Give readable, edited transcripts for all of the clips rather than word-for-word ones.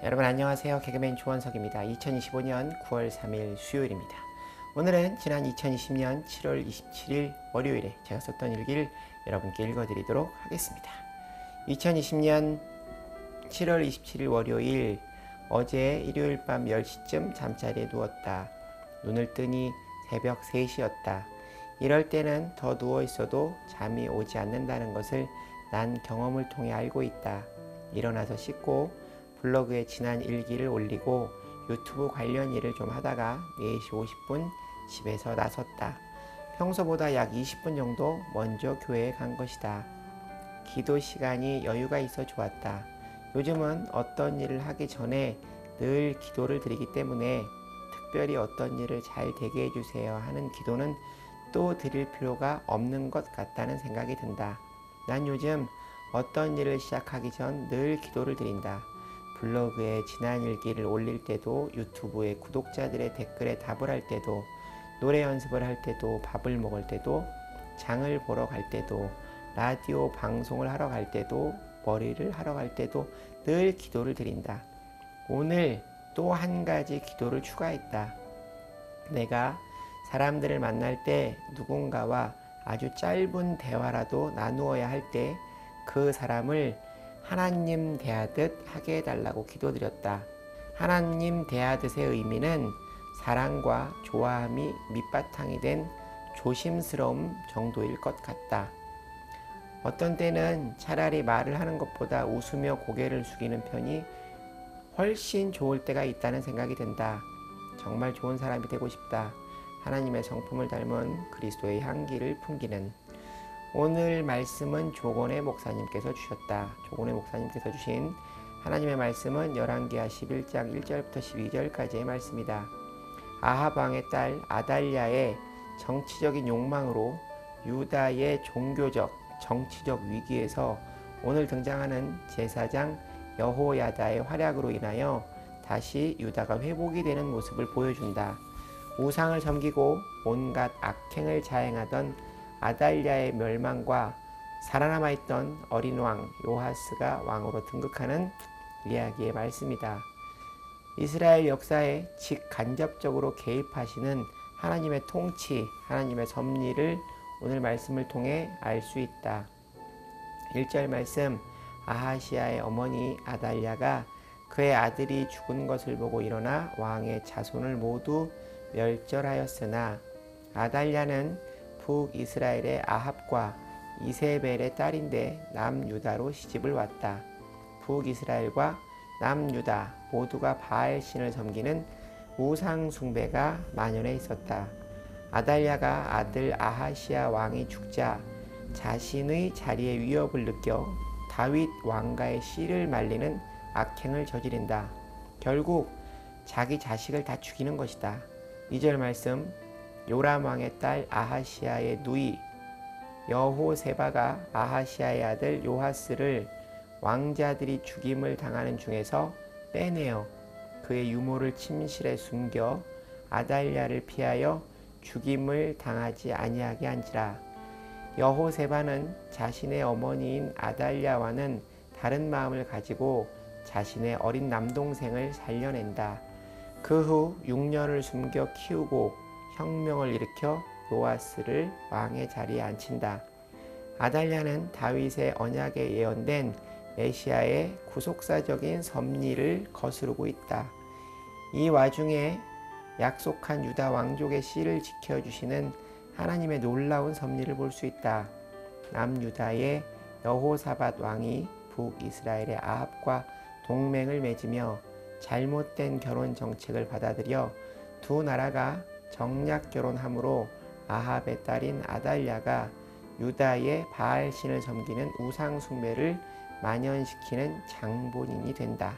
여러분 안녕하세요. 개그맨 조원석입니다. 2025년 9월 3일 수요일입니다. 오늘은 지난 2020년 7월 27일 월요일에 제가 썼던 일기를 여러분께 읽어드리도록 하겠습니다. 2020년 7월 27일 월요일, 어제 일요일 밤 10시쯤 잠자리에 누웠다. 눈을 뜨니 새벽 3시였다. 이럴 때는 더 누워있어도 잠이 오지 않는다는 것을 난 경험을 통해 알고 있다. 일어나서 씻고 블로그에 지난 일기를 올리고 유튜브 관련 일을 좀 하다가 4시 50분 집에서 나섰다. 평소보다 약 20분 정도 먼저 교회에 간 것이다. 기도 시간이 여유가 있어 좋았다. 요즘은 어떤 일을 하기 전에 늘 기도를 드리기 때문에 특별히 어떤 일을 잘 되게 해주세요 하는 기도는 또 드릴 필요가 없는 것 같다는 생각이 든다. 난 요즘 어떤 일을 시작하기 전 늘 기도를 드린다. 블로그에 지난 일기를 올릴 때도, 유튜브에 구독자들의 댓글에 답을 할 때도, 노래 연습을 할 때도, 밥을 먹을 때도, 장을 보러 갈 때도, 라디오 방송을 하러 갈 때도, 머리를 하러 갈 때도 늘 기도를 드린다. 오늘 또 한 가지 기도를 추가했다. 내가 사람들을 만날 때 누군가와 아주 짧은 대화라도 나누어야 할 때 그 사람을 하나님 대하듯 하게 해달라고 기도드렸다. 하나님 대하듯의 의미는 사랑과 좋아함이 밑바탕이 된 조심스러움 정도일 것 같다. 어떤 때는 차라리 말을 하는 것보다 웃으며 고개를 숙이는 편이 훨씬 좋을 때가 있다는 생각이 든다. 정말 좋은 사람이 되고 싶다. 하나님의 성품을 닮은 그리스도의 향기를 풍기는. 오늘 말씀은 조건의 목사님께서 주셨다. 조건의 목사님께서 주신 하나님의 말씀은 열왕기하 11장 1절부터 12절까지의 말씀이다. 아합 왕의 딸 아달랴의 정치적인 욕망으로 유다의 종교적, 정치적 위기에서 오늘 등장하는 제사장 여호야다의 활약으로 인하여 다시 유다가 회복이 되는 모습을 보여준다. 우상을 섬기고 온갖 악행을 자행하던 아달랴의 멸망과 살아남아있던 어린 왕 요하스가 왕으로 등극하는 이야기의 말씀이다. 이스라엘 역사에 직간접적으로 개입하시는 하나님의 통치, 하나님의 섭리를 오늘 말씀을 통해 알 수 있다. 1절 말씀, 아하시아의 어머니 아달랴가 그의 아들이 죽은 것을 보고 일어나 왕의 자손을 모두 멸절하였으나 아달랴는 북이스라엘의 아합과 이세벨의 딸인데 남유다로 시집을 왔다. 북이스라엘과 남유다 모두가 바알 신을 섬기는 우상 숭배가 만연해 있었다. 아달랴가 아들 아하시아 왕이 죽자 자신의 자리에 위협을 느껴 다윗 왕가의 씨를 말리는 악행을 저지른다. 결국 자기 자식을 다 죽이는 것이다. 2절 말씀, 요람 왕의 딸 아하시아의 누이 여호세바가 아하시아의 아들 요하스를 왕자들이 죽임을 당하는 중에서 빼내어 그의 유모를 침실에 숨겨 아달랴를 피하여 죽임을 당하지 아니하게 한지라. 여호세바는 자신의 어머니인 아달랴와는 다른 마음을 가지고 자신의 어린 남동생을 살려낸다. 그 후 6년을 숨겨 키우고 혁명을 일으켜 요아스를 왕의 자리에 앉힌다. 아달랴는 다윗의 언약에 예언된 메시아의 구속사적인 섭리를 거스르고 있다. 이 와중에 약속한 유다 왕족의 씨를 지켜주시는 하나님의 놀라운 섭리를 볼 수 있다. 남유다의 여호사밧 왕이 북이스라엘의 아합과 동맹을 맺으며 잘못된 결혼 정책을 받아들여 두 나라가 정략 결혼함으로 아합의 딸인 아달랴가 유다의 바알 신을 섬기는 우상 숭배를 만연시키는 장본인이 된다.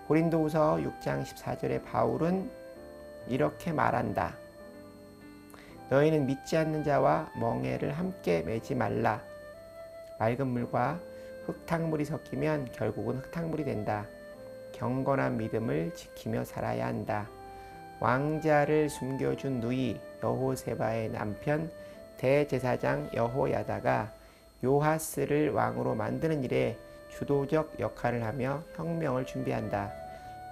고린도후서 6장 14절에 바울은 이렇게 말한다. 너희는 믿지 않는 자와 멍에를 함께 매지 말라. 맑은 물과 흙탕물이 섞이면 결국은 흙탕물이 된다. 경건한 믿음을 지키며 살아야 한다. 왕자를 숨겨준 누이 여호세바의 남편 대제사장 여호야다가 요하스를 왕으로 만드는 일에 주도적 역할을 하며 혁명을 준비한다.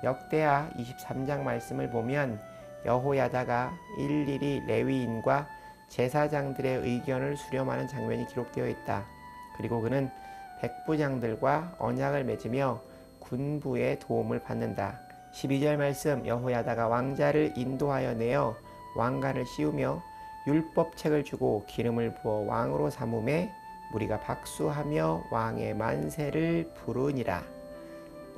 역대하 23장 말씀을 보면 여호야다가 일일이 레위인과 제사장들의 의견을 수렴하는 장면이 기록되어 있다. 그리고 그는 백부장들과 언약을 맺으며 군부의 도움을 받는다. 12절 말씀, 여호야다가 왕자를 인도하여 내어 왕관을 씌우며 율법책을 주고 기름을 부어 왕으로 삼음에 무리가 박수하며 왕의 만세를 부르니라.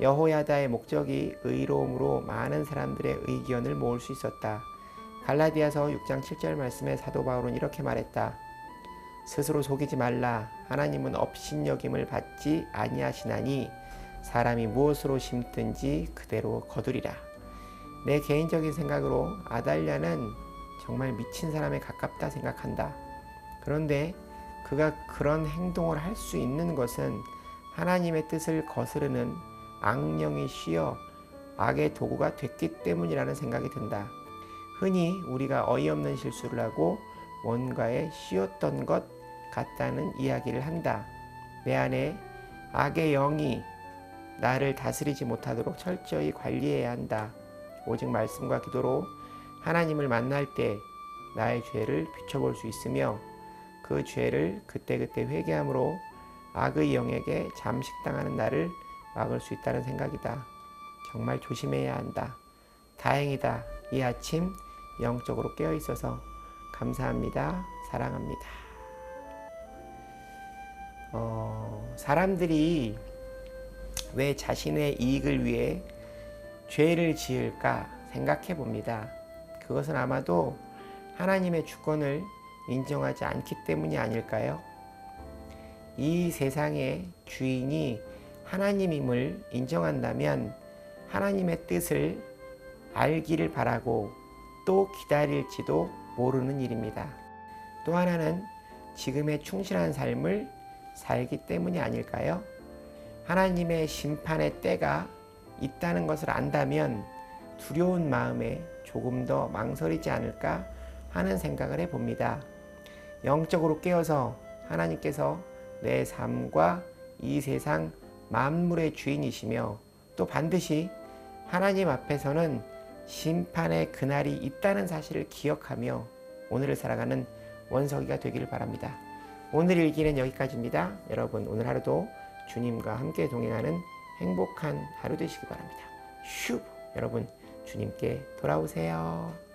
여호야다의 목적이 의로움으로 많은 사람들의 의견을 모을 수 있었다. 갈라디아서 6장 7절 말씀에 사도 바울은 이렇게 말했다. 스스로 속이지 말라. 하나님은 업신여김을 받지 아니하시나니 사람이 무엇으로 심든지 그대로 거두리라. 내 개인적인 생각으로 아달랴는 정말 미친 사람에 가깝다 생각한다. 그런데 그가 그런 행동을 할 수 있는 것은 하나님의 뜻을 거스르는 악령이 쉬어 악의 도구가 됐기 때문이라는 생각이 든다. 흔히 우리가 어이없는 실수를 하고 뭔가에 씌었던 것 같다는 이야기를 한다. 내 안에 악의 영이 나를 다스리지 못하도록 철저히 관리해야 한다. 오직 말씀과 기도로 하나님을 만날 때 나의 죄를 비춰볼 수 있으며 그 죄를 그때그때 회개함으로 악의 영에게 잠식당하는 나를 막을 수 있다는 생각이다. 정말 조심해야 한다. 다행이다. 이 아침 영적으로 깨어 있어서 감사합니다. 사랑합니다. 사람들이 왜 자신의 이익을 위해 죄를 지을까 생각해 봅니다. 그것은 아마도 하나님의 주권을 인정하지 않기 때문이 아닐까요? 이 세상의 주인이 하나님임을 인정한다면 하나님의 뜻을 알기를 바라고 또 기다릴지도 모르는 일입니다. 또 하나는 지금의 충실한 삶을 살기 때문이 아닐까요? 하나님의 심판의 때가 있다는 것을 안다면 두려운 마음에 조금 더 망설이지 않을까 하는 생각을 해봅니다. 영적으로 깨어서 하나님께서 내 삶과 이 세상 만물의 주인이시며 또 반드시 하나님 앞에서는 심판의 그날이 있다는 사실을 기억하며 오늘을 살아가는 원석이가 되기를 바랍니다. 오늘 일기는 여기까지입니다. 여러분 오늘 하루도 주님과 함께 동행하는 행복한 하루 되시기 바랍니다. 슈! 여러분 주님께 돌아오세요.